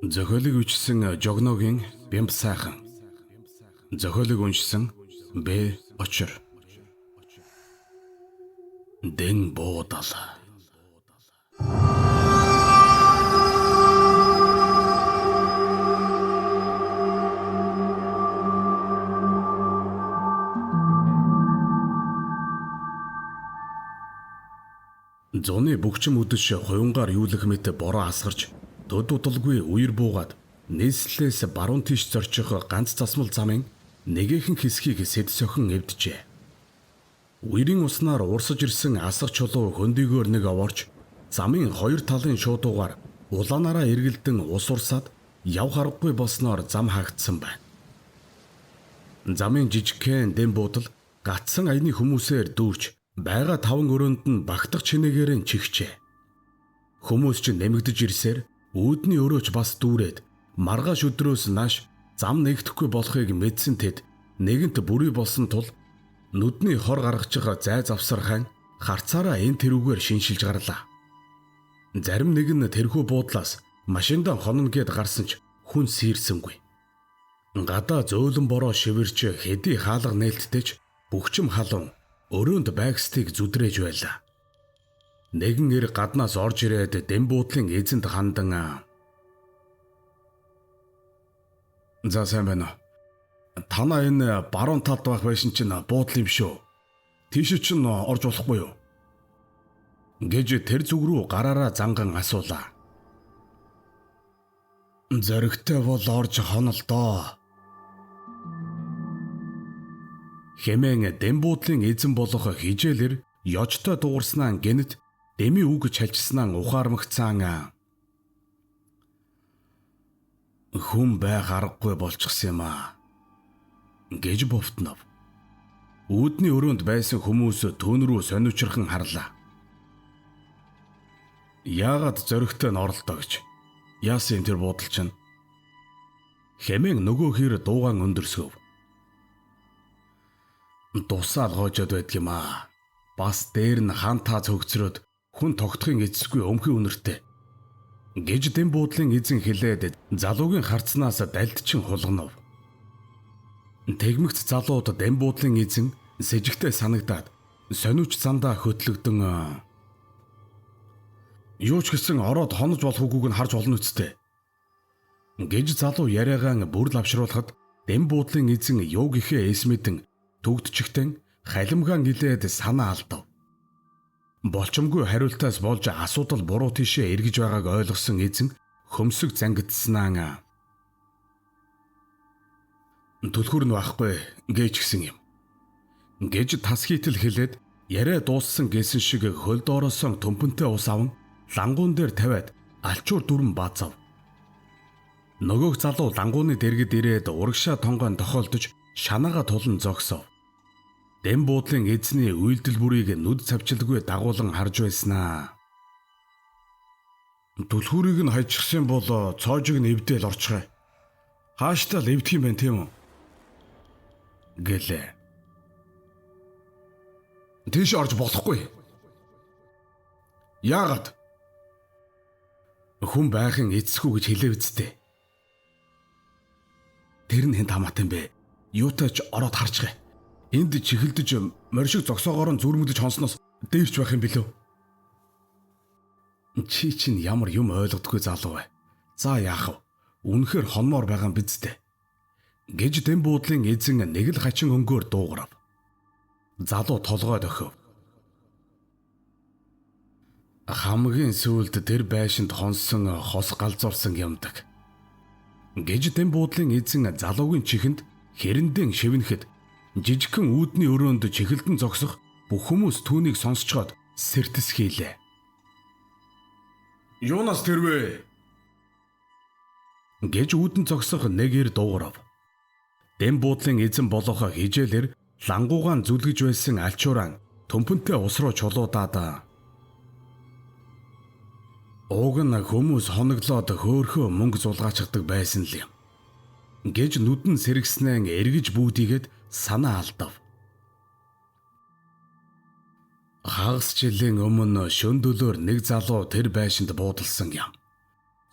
Зохиолыг үчсэн Жогногийн Бямб сайхан. Зохиолыг уншсан Б. Очор. Дэн буудал. Зуны бөгчм үдэш хуйнгаар юулах мэт бороо асгарч төд удалгүй үер буугаад нийслэлээс баруун тийш зорчих ганц засмал замын нэгэн хэсгийг сэд сохин эвджээ. Үерийн уснаар урсаж ирсэн асах чулуу хөндийгөөр нэг овоорч замын хоёр талын шуудуугаар улаанаараа эргэлдэн ус урсаад яв харахгүй болсноор зам хаагдсан байна. Замын жижигхэн дэм буудал гатсан аяны хүмүүсээр дүүрч бага таван өрөөнд нь багтах чинээгээр нь чихчээ. Хүмүүс ч нэмэгдэж ирсээр үүдний өрөөч бас дүүрээд маргааш өдрөөс нааш зам нэгдэхгүй болохыг мэдсэн тэд нэгэнт бүрий болсон тул нүдний хор гаргачих зай завсар хань харцаараа энэ тэрүүгээр шиншилж гарлаа. Зарим нэг нь тэрхүү буудлаас машиндаа хонно гэд гарсан ч хүн сийрсэнгүй. Гадаа зөөлөн бороо шивэрч хэдий хаалга нээлттэйч бөхчм халуун өрөөнд байгстыг зүдрээж байлаа. Нэгэн эр гаднаас орж ирээд дэм буудлын эзэнд хандан "За сайн байна уу? Танаа энэ баруун талд байх байсан чинь буудлын юм шүү. Тийш чинь орж болохгүй юу?" гэж тэр зүг рүү гараараа занган асуулаа. "Зоригтой бол орж хонол доо." Хэмээн дэм буудлын эзэн болох хижээлэр ёжтой дуурснаа гэнэт дэми үг чалчснаа ухаармагцаан "Хүн байх аргагүй болчихсон юм аа" гэж бовтнов. Үүдний өрөөнд байсан хүмүүс түүн рүү сониучрхан харлаа. "Яагаад зоригтой нь оролдоо гэж яасан тэр буудал чинь?" хэмээн нөгөө хэр дуугаан өндөрсгөв. "Дусаал гоожод байдаг юм аа. Бас дээр нь хан таз хөгцрөөд хүн тогтохын эцэсгүй өмхий үнэртэй" гэж дэм буудлын эзэн хэлээд залуугийн харцнаас дальдчин хулганав. Тэгмэгц залууд дэм буудлын эзэн сэжигтэй санагдаад сониуч замдаа хөтлөгдөн "Юу ч гэсэн ороод хонож болох үгүйг нь харж олно үсттэй" гэж залуу яриагаан бүр лавшруулахад дэм буудлын эзэн юу гэхээ эс мэдэн төгдчихтэн халимгаан гэлээд санаа алдав. Болчомгүй хариултаас болж асуудал буруу тишээ эргэж байгааг ойлгосон эзэн хөмсөг зангидснаа "Түлхүүр нь байхгүй гэж гисэн юм" гэж тас хийтэл хэлээд яриа дууссан гэсэн шиг хөл доороосон төмпөнтэй ус аван лангуун дээр тавиад алчуур дүрэн баазав. Нөгөөх залуу лангууны дэргэд ирээд урагшаа тонгоон тохиолдож шанаага тулан зогсов. Дэм буудлын эзний үйлдэл бүрийг нүд цавчилгүй дагуулan харж байснаа. "Түлхүүрийг нь хайчихсан бол цоожиг нь эвдээл орчихъя. Хааштай л эвдэх юм байна тийм үү?" гэлээ. "Тийш орж болохгүй." "Яагаад?" "Хүн байхын эцэсгүй гэж хэлээ үсттэй." "Тэр нь хэн хамаатай юм бэ? Юутай ч ороод харцгаая. Энд чихэлдэж морьшиг зогсоогоор нь зүрмэгдэж хонсноос дээрч байх юм билүү?" "Чи чинь ямар юм ойлгодгүй залуу вэ? За яах вэ? Үнэхээр хонмоор байгаа юм биз дээ" гэж дэм буудлын эзэн нэг л хачин өнгөөр дуугарав. Залуу толгой дохив. "Хамгийн сүүлд тэр байшинд хонсон хос галзуурсан юмдаг" гэж дэм буудлын эзэн залуугийн чихэнд хэрэндэн шивнэхэд жижигхэн үүдний өрөөнд чихэлдэн зогсох бүх хүмүүс түүнийг сонсцоод сэртэс хийлээ. "Юунаас тэр вэ?" гэж үүдэн зогсох нэг ир дуугарав. Дэм буудлын эзэн болох хижээлэр лангуугаан зүлгэж байсан алчууран төмпөнтэй ус руу чулуудаад "Ууг нь хүмүүс хоноглоод хөөхөө мөнгө зулгаачдаг байсан л юм" гэж нүдэн сэргснэн эргэж бүүдийгээд санаа алдав. Хагас жилийн өмнө шөндөлөөр нэг залуу тэр байшинд буудалсан юм.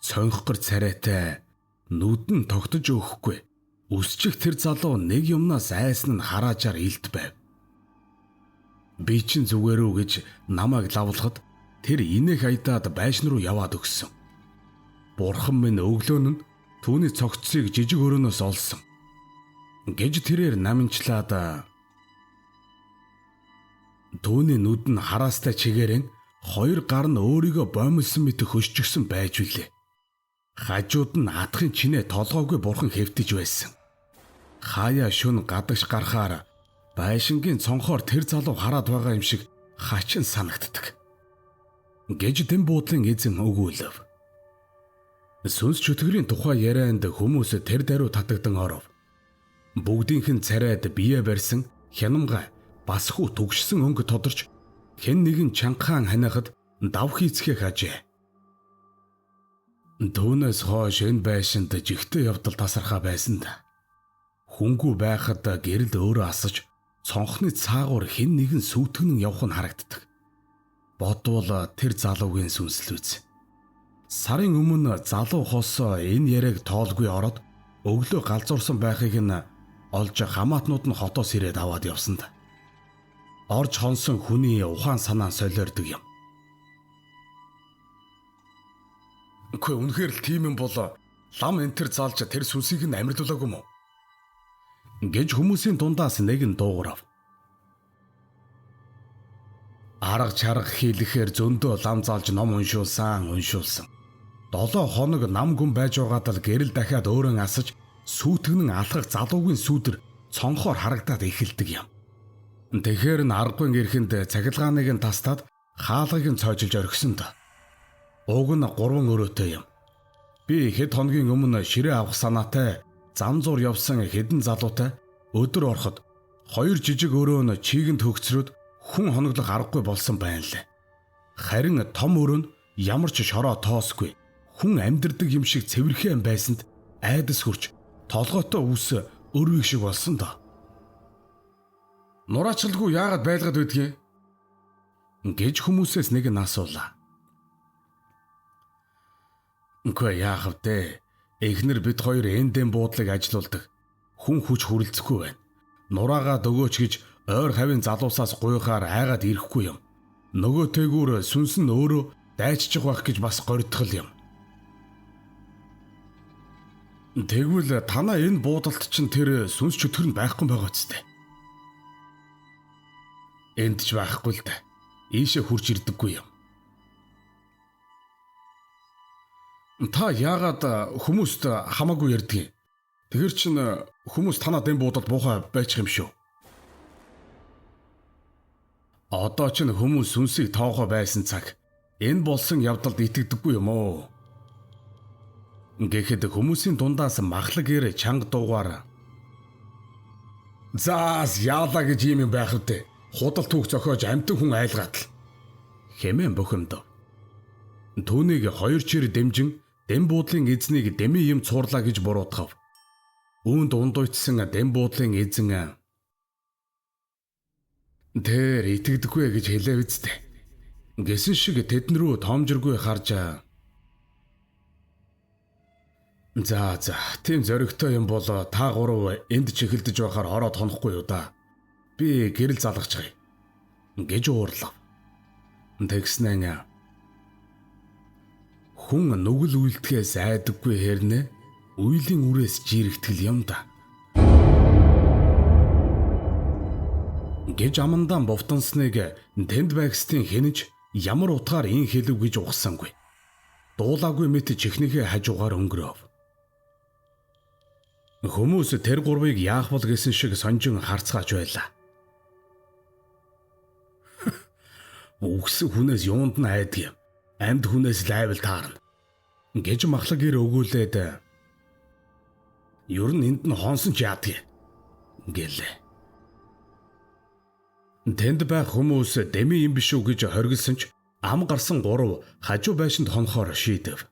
Цонхгор царайтай нүд нь тогтож өгөхгүй. Үсчих тэр залуу нэг юмнаас айсан нь хараачаар илт байв. Би чинь зүгээр үү гэж намайг лавлахад тэр инээх айдаад байшин руу яваад өгсөн. Бурхан минь өглөө нь түүний цогцсыг жижиг өрөөнөөс олсон. Гэж тэрээр намынчлаад түүний нүд нь хараастай чигээрэн хоёр гар нь өөрийгөө боомлсон мэт хөшчихсөн байж билээ. Хажууд нь атгын чинээ толгоогүй бурхан хэвтэж байсан. Хаяа шүн гадагш гарахаар байшингийн цонхоор тэр залуу хараад байгаа юм шиг хачин санагддаг. Гэж дэм буудлын эзэн өгүүлв. Сүнс чөтгөрийн тухай ярианд хүмүүс тэр даруй татагдан оров. Бүгдийнх нь царайд бие барьсан хянамгай бас хүү түгшсэн өнгө тодорч хэн нэгэн чангахан ханахад дав хийцгээ хажээ. Түүнээс хойш энэ байшинд жигтэй явдал тасархаа байсан да. Хүнгүй байхад гэрэл өөрөө асаж цонхны цаагуур хэн нэгэн сүйтгэн явах нь харагддаг. Бодвол тэр залуугийн сүнслүүц. Сарын өмнө залуу хосоо энэ яриаг тоолгүй ороод өглөө галзуурсан байхыг нь олж хамаатнууд нь хотоос ирээд аваад явсан да. Орж хонсон хүний ухаан санаа солиордог юм. Үгүй үнэхээр л тийм юм бол лам энтер заалж тэр сүнсийг нь амьдлуулаагүй мó? Гэж хүмүүсийн дундаас нэг нь дуугарав. Арга чарга хийлэхээр зөндөө лам заалж ном уншуулсан. 7 хоног нам гүн байж байгаад л гэрэл дахиад өөрөн асаж сүйтгэн алхах залуугийн сүдэр цонхоор харагдаад эхэлдэг юм. Тэгэхэр н аргагүй ирэхэнд цахилгааныг нь тастаад хаалгыг нь цойжилж орхисон та. Уг нь 3 өрөөтэй юм. Би хэд хоногийн өмнө ширээ авах санаатай зам зуур явсан хэдэн залуутай өдөр ороход 2 жижиг өрөө нь чийгэнд хөгцрөөд хүн хоноглох аргагүй болсон байна лээ. Харин том өрөө нь ямар ч шороо тоосгүй хүн амьдэрдэг юм шиг цэвэрхэн байсанд айдас хурч толгойтой үс өрөө шиг болсон доо. Нураачлаггүй яагаад байлгаад байдгийг гэж хүмүүсээс нэг нь асуулаа. Үгүй яах вэ? Эхнэр бид хоёр эндэн буудлыг ажилуулдаг. Хүн хүч хүрэлцэхгүй байна. Нураагаа дөгөөч гэж ойр хавийн залуусаас гуйхаар айгаад ирэхгүй юм. Нөгөө тэгүүр сүнс нь өөрөө дайччих байх гэж бас гордтол юм. Тэгвэл танаа энэ буудалд чинь тэр сүнс чөтгөр нь байхгүй байгаа үстэй. Энд ч байхгүй л да. Ийшээ хурж ирдэггүй юм. Та яагаад хүмүүст хамаагүй ярьдгийг? Тэгэр чин хүмүүс танаа дэм буудалд буухай байчих юм шүү. Одоо ч хүмүүс сүнсийг тоохоо байсан цаг энэ болсон явдалд итгэдэггүй юм уу? Гэхэд хүмүүсийн дундаас махлагээр чанга дуугаар заас яалаа гэж юм байх үдэ. Худал түүх зохиож амтэн хүн айлгаад л хэмээн бохимдов. Түүнийг 2 чир дэмжин дэм буудлын эзнийг дэми юм цуурлаа гэж буруутгав. Үүнд ундуйтсан дэм буудлын эзэн тэр итгэдэггүй гэж хэлээ үсттэй. Гэсэн шиг тэдэн рүү тоомжиргүй харж за тийм зоригтой юм бол та гурав энд чихэлдэж байхаар ороод хонохгүй юу да. Би гэрэл залгачгая гэж уурлав. Тэгснэ хүн нүгэл үйлдэхээс айдаггүй хэрнэ үйлийн үрээс жирэгтгэл юм да. Гэж амандан бовтонсныг тэнд байгстын хэнэж ямар утгаар ин хэлв гэж ухсангүй. Дуулаагүй мэт чихнийхээ хажуугаар өнгөрөв. Хүмүүс тэр гурвыг яах бол гэсэн шиг сонжин харцгааж байлаа. Үгсэн хүнээс юунд нь айдаг юм. Амьд хүнээс лайвал таарна. Гэж махлагээр өгүүлээд ер нь энд нь хонсон ч яадаг гэлээ. Тэнд байх хүмүүс дэми юм биш үү гэж хоригдсон ч ам гарсан 3 хажуу байшинд хонохоор шийдэв.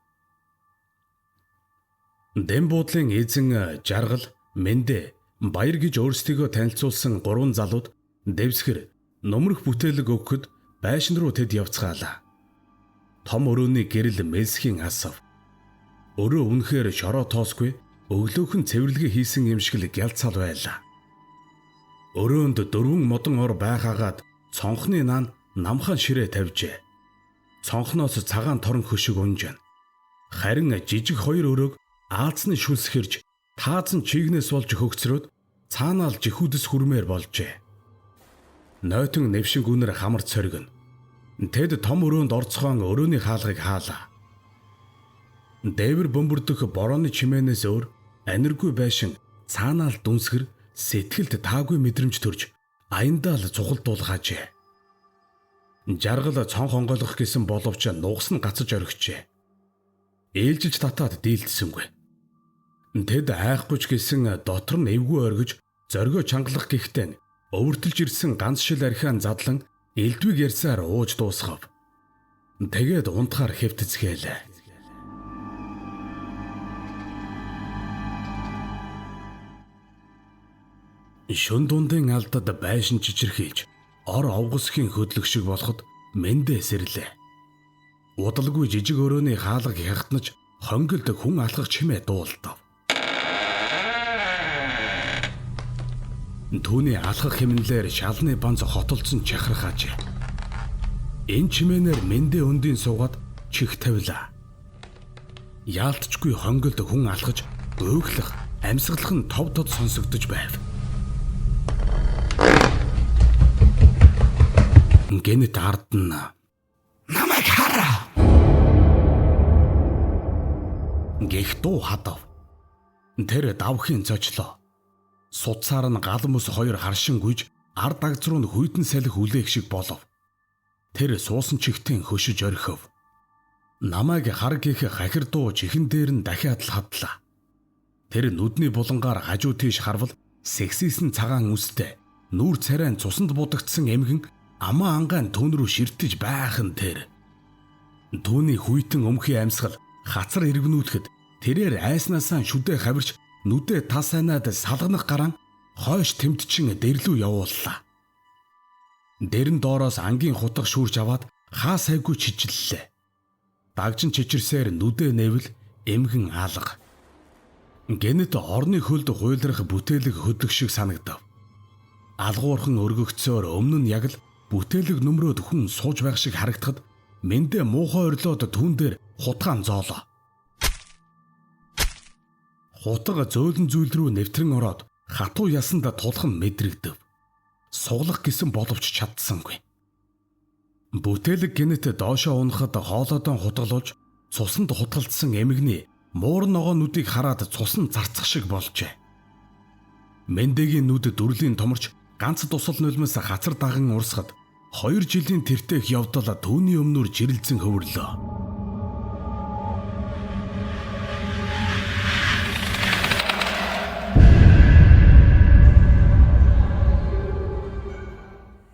Дэм буудлын эзэн жаргал, мэндэ, баяр гэж өөрсдийгөө танилцуулсан 3 залууд дэвсгэр нөмрөх бүтээлэг өгөхөд байшин руу тэд явцгаалаа. Том өрөөний гэрэл мэлсхийн асав. Өөрөө үнэхээр шороо тоосгүй өглөөхөн цэвэрлэгээ хийсэн юм шиг л гялцал байлаа. Өрөөнд 4 модон ор байхаагаад цонхны наан намхан ширээ тавьжээ. Цонхноос цагаан торон хөшиг унжана. Харин жижиг 2 өрөөг аазны шүлсгэрж таазан чигнээс болж хөгцрөөд цаанаал жихүүдс хүрмээр болжээ. Нойтон нэвшин гүнээр хамарч соргино. Тэд том өрөөнд орцгоон өрөөний хаалгыг хаалаа. Дэвэр бөмбөрдөх борооны чимээнээс өөр аниргүй байшин цаанаал дүнсгэр сэтгэлд таагүй мэдрэмж төрж аяндаа л цухалдуулгаажээ. Жаргал цонх онгойлгох гэсэн боловч нугас нь гацаж орхижээ. Ээлжилж татаад дийлдсэнгүй. Тэд айхгүйч гэсэн дотор нь эвгүй оргиж зоргио чангалах гэхтэн өвөртөлж ирсэн ганц шил архиан задлан элдвиг ярьсаар ууж дуусгав. Тэгээд унтахаар хэвтцгээлээ. Шөн дундын алдад байшин чичирхийлж ор овгосхийн хөдлөх шиг болоход мэндэ сэрлээ. Удалгүй жижиг өрөөний хаалга хягтнаж хонгилд хүн алхах чимээ дуулдав. Түүний алхах хэмнэлээр шалны банз хотолцсон чахархаажээ. Энэ чимээнээр мэндэ өндийн суугаад чих тавилаа. Яалтчгүй хонгилд хүн алхаж өөхлөх, амьсгалах нь тов тод сонсогдож байв. Гэнэт ард нь намайг хараа гэх дуу хадав. Тэр давхын зочлоо. Суцаар нь гал мөс 2 харшин гүйж ард агз руу нь хүйтэн салхи үлээх шиг болов. Тэр суусан чигтэн хөшиж орхив. Намайг хар гэх хахир дуу чихэн дээр нь дахиад л хадлаа. Тэр нүдний булангаар хажуу тийш харвал сексисэн цагаан үстэй нүүр царайн цусанд будагдсан эмгэн амаа ангаан түүн рүү ширтэж байхан тэр. Түүний хүйтэн өмхий амьсгал хацар эргэнүүлэхэд тэрээр айснаасаа шүдэ хавирч нүдэ тас айнаад салганах гаран хойш тэмтчин дэрлүү явууллаа. Дэрэн доороос ангийн хутга шүүрж аваад хаа сайгүй чижиллээ. Дагжин чичирсээр нүдэ нэвэл эмгэн аалга. Гэнэт орны хөлд хуйлрах бүтээлэг хөдлөх шиг санагдав. Алгуурхан өргөгцөөр өмнө нь яг л бүтээлэг нөмрөөд хүн сууж байх шиг харагдахад мэндэ муухай орлоод түүн дээр хутгаан зоолоо. Хутга зөөлөн зүйл рүү нэвтрэн ороод хатуу ясанд тулхан мэдрэгдэв. Суглах гэсэн боловч чадсангүй. Бүтээлэг гэнэт доошоо унахад хоолойдоо хутгалуулж цусанд хутгалдсан эмгний муур ногоо нүдийг хараад цусан зарцах шиг болжээ. Мэндэгийн нүд дүрлийн томорч ганц тусал нулимс хацар даган урсгад 2 жилийн тэртех явдал түүний өмнөр жирэлзэн хөврлөө.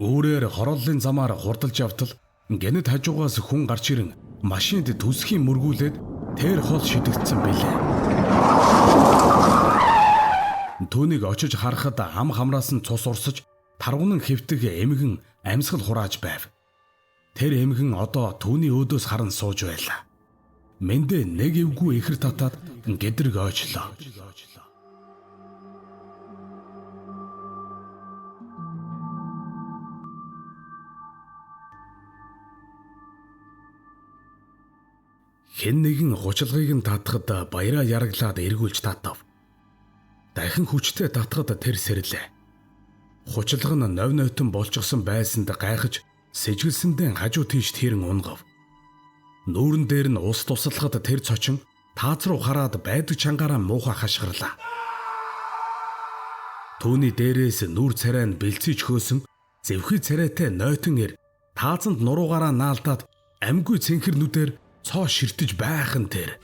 Өөрөөр хорооллын замаар хурдалж явтал гэнэт хажуугаас хүн гарч ирэн машинд төсхийн мөргүүлээд тэр хол шидэгдсэн билээ. Түүнийг очиж харахад ам хамраас нь цус урсаж таргунан хэвтэг эмгэн амьсгал хурааж байв. Тэр эмгэн одоо түүний өөдөөс харан сууж байлаа. Мэндэ нэг эвгүй ихэр татаад гэдрэг ойчлоо. Хэн нэгэн гучилгыг нь татахад баяраа яраглаад эргүүлж татав. Дахин хүчтэй татахад тэр сэрлээ. Хучилга нь нов нойтон болчихсон байсанд гайхаж сэжгэлсэндээ хажуу тийш тэрэн унгав. Нүүрэн дээр нь ус туслахад тэр цочин тааз руу хараад байдаг чангаараа муухай хашгирлаа. Түүний дээрээс нүүр царай нь бэлцэж хөөсөн зэвхий царайтай нойтон ир таазанд нуруугаараа наалдаад амьгүй цэнхэр нүдээр цоо ширтэж байхан тэр.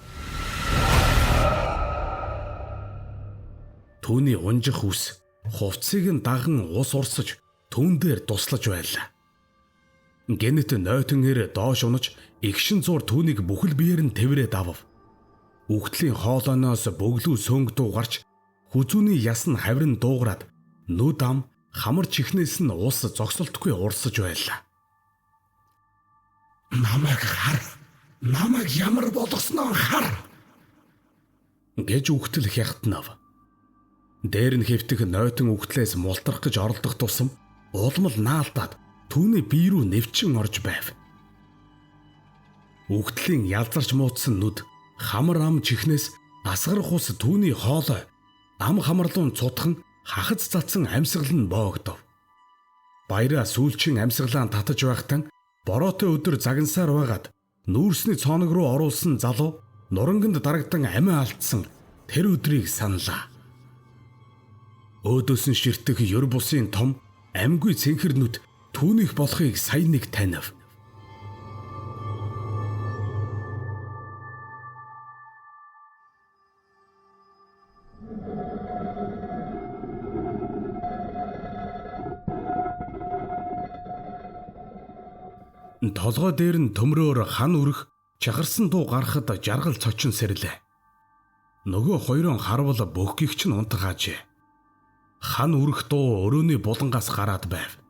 Түүний унжих үс хувцсыг нь даган ус урсаж түүн дээр туслаж байлаа. Гэнэт нойтон ир доош унаж игшин зур түүнийг бүхэл биеэр нь тэврээд авав. Үхтлийн хоолойноос бөглүү сөнгөдөө гарч хүзүүний яс нь хаврын дуугараад нүд ам хамар чихнээс нь ус зогсолтгүй урсаж байлаа. Намайг хар. Намайг ямар болгосноо хар. гэж үгтэл хягтнав. Дээр нь хэвтэх нойтон үгтлээс мултрах гэж оролдох тусам улмал наалдаад түүний бие рүү нэвчин орж байв. Үгтлийн ялзарч муудсан нүд хамар ам чихнээс асгарах ус түүний хоолой ам хамарлуун цутхан хахац цацсан амьсгал нь боогдов. Баяраа сүүлчийн амьсгалаан татаж байхтан бороотой өдөр загнасаар байгаад нүүрсний цооног руу оруулсан залуу нуранганд дарагдан амиа алдсан тэр өдрийг саналаа. Өөдөөс нь ширтэх ёр бусын том амьгүй цэнхэр нүд түүнийх болохыг сайн нэг танив. Толгой дээр нь төмрөөр хан үрэх чахарсан дуу гарахад жаргал цочин сэрлээ. Нөгөө хоёрын харвал бөхгийгч нь унтгаажээ. Хан үрэх дуу өрөөний булангаас гараад байв.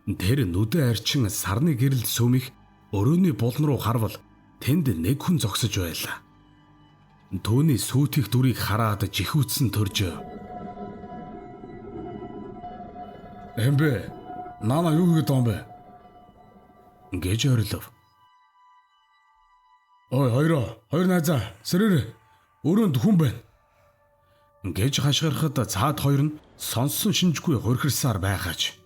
Тэр нүдэ арчин сарны гэрэл сүмих өрөөний булан руу харвал тэнд нэг хүн зогсож байлаа. Түүний сүйтгэх дүрийг хараад жихүүцэн төржөө. "Эмбэ, наана юу гэдэг юм бэ?" гэж орилов. "Ой, хоёр найзаа, сэрээрээ. Өрөөнд хүн байна." гэж хашгирахад цаад хоёр нь сонссон шинжгүй хурхирсаар байхаж.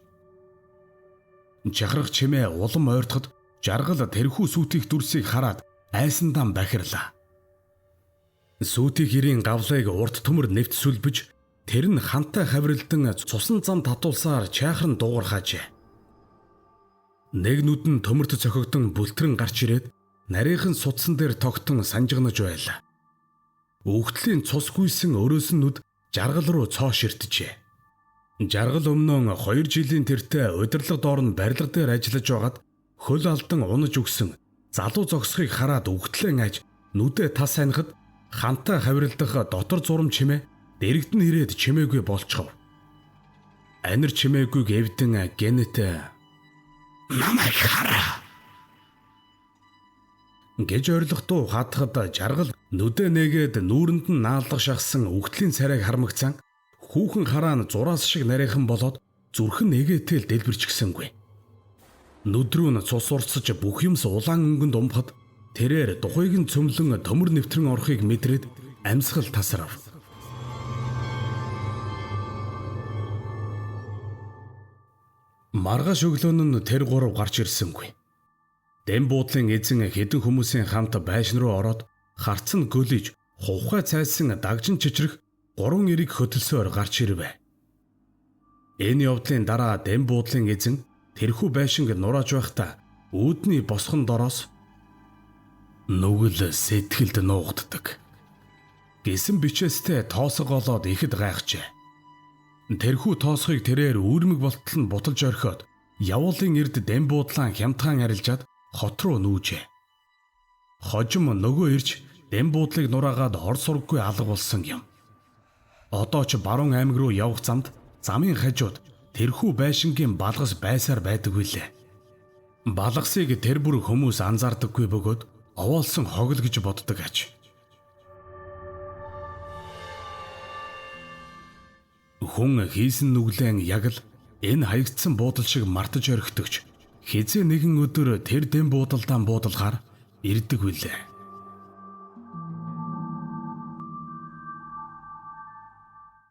Чахрах чимээ улам ойртоход жаргал тэрхүү сүйтгэх дүрсийг хараад айсандаа бахирлаа. Сүйтгэх хэрийн гавлыг урт төмөр нэвт сүлбэж тэр нь хантай хаврилдан цусан зам татуулсаар чайхран дуугархаажээ. Нэг нүд нь төмөрт цохигдсон бүлтрэн гарч ирээд нарийнхан судсан дээр тогтон санжигнаж байлаа. Үгтлийн цус гүйсэн өрөөсөн нүд жаргал руу цоо ширтжээ. Жаргал өмнө 2 жилийн тэртээ удирлага доор нь барилга дээр ажиллаж байгаад хөл алдан унаж өгсөн залуу зогсхийг хараад үгтлэн аж нүдэ тас анихад хантай хаврилдах дотор зурам чимээ дэрэгдэн ирээд чимээгүй болчихов. Анир чимээгүйг эвдэн генет "Намайг хараа" гэж орилготуу хатахад жаргал нүдэ нэгээд нүүрэнд нь наалдах шахсан үгтлийн царайг хармагцсан хүүхэн хараа нь зураас шиг нарийнхан болоод зүрхэн нэгээтэл дэлбэрчихсэнгүй. Нүд рүү нь цус урцсаж бүх юмс улаан өнгөнд умхад тэрээр тухайг нь цөмлөн төмөр нэвтрэн орохыг мэдрээд амьсгал тасрав. Маргааш өглөөн нь тэр гурав гарч ирсэнгүй. Дэм буудлын эзэн хэдэн хүмүүсийн хамт байшин руу ороод харцан гөлөж хувхай цайсан дагжин чичрэх 3 эрэг хөтөлсөөр гарч ирвэ. Энэ явдлын дараа дэм буудлын эзэн тэрхүү байшинг нурааж байхдаа үүдний босхон дороос "Нүгэл сэтгэлд нуугддаг" гэсэн бичээстэй тоосго олоод ихэд гайхжээ. Тэрхүү тоосхыг тэрээр үүрмэг болтол нь буталж орхиод явуулын эрд дэм буудлаан хямдхан арилжаад хот руу нүүжээ. Хожим нөгөө ирж дэм буудлыг нураагаад ор сурггүй алга болсон юм. Одоо ч баруун аймаг руу явах замд замын хажууд тэрхүү байшингийн балгас байсаар байдаг билээ. Балгасыг тэр бүр хүмүүс анзаардаггүй бөгөөд овоолсон хогл гэж боддог аж. Хүн хийсэн нүглэн яг л энэ хаягдсан буудал шиг мартаж орхидогч хизээ нэгэн өдөр тэр дэм буудалдаан буудалгаар ирдэг билээ.